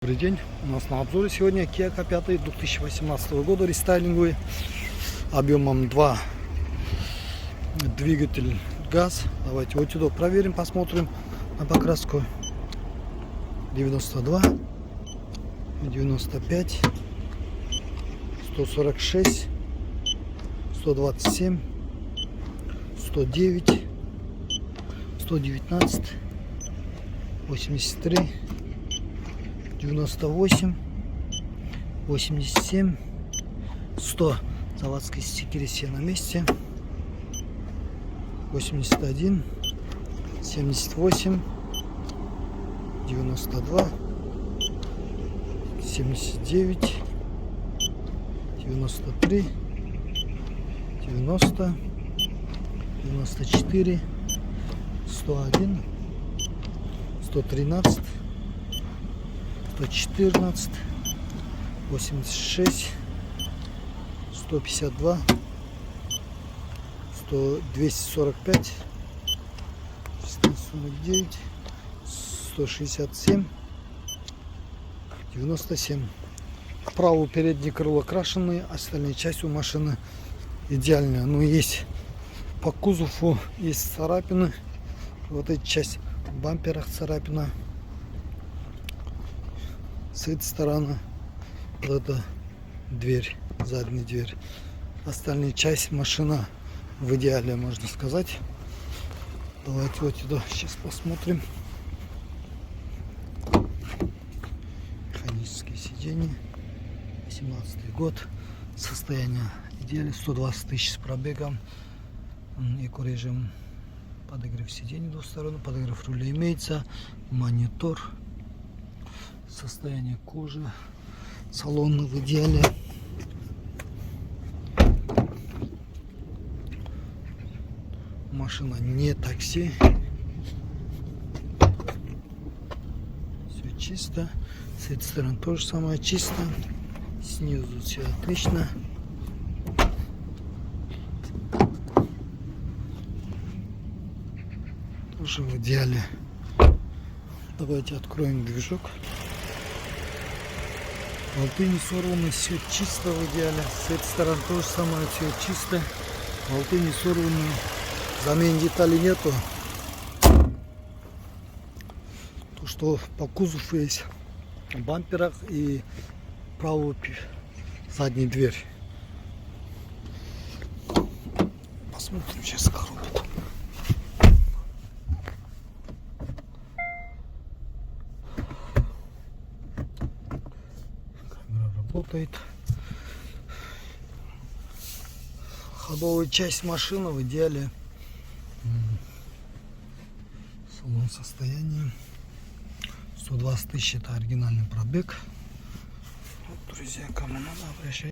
Добрый день, у нас на обзоре сегодня Kia K5 2018 года, рестайлинговый, объемом 2, двигатель газ. Давайте вот сюда проверим, посмотрим на покраску. 92, 95, 146, 127, 109, 119, 83, 98, 87, 100. Заводские стикеры все на месте. 81, 78, 92, 79, 93, 90, 94, 101, 113, 114, 86, 152, 245, 149, 167, 97. Правое переднее крыло крашеное, остальные части у машины идеальная. Но есть по кузову есть царапины. Вот эта часть в бамперах царапина. С этой стороны вот эта дверь, задняя дверь. Остальная часть машина в идеале, можно сказать. Давайте вот сюда сейчас посмотрим. Механические сиденья. 17 год. Состояние идеально. 120 тысяч с пробегом. Эко-режим. Подогрев сидений двусторонний. Подогрев руля имеется. Монитор. Состояние кожи. Салон в идеале. Машина не такси. Все чисто. С этой стороны тоже самое чисто. Снизу все отлично. Тоже в идеале. Давайте откроем движок. Болты не сорваны, все чисто в идеале. С этой стороны тоже самое, все чисто. Болты не сорваны. Замен деталей нету. То, что по кузову есть в бамперах и правую заднюю дверь. Посмотрим сейчас коробку. Камера работает. Ходовая часть машины в идеале. Салон состояние. 120 тысяч это оригинальный пробег. Вот, друзья, кому надо, обращайтесь.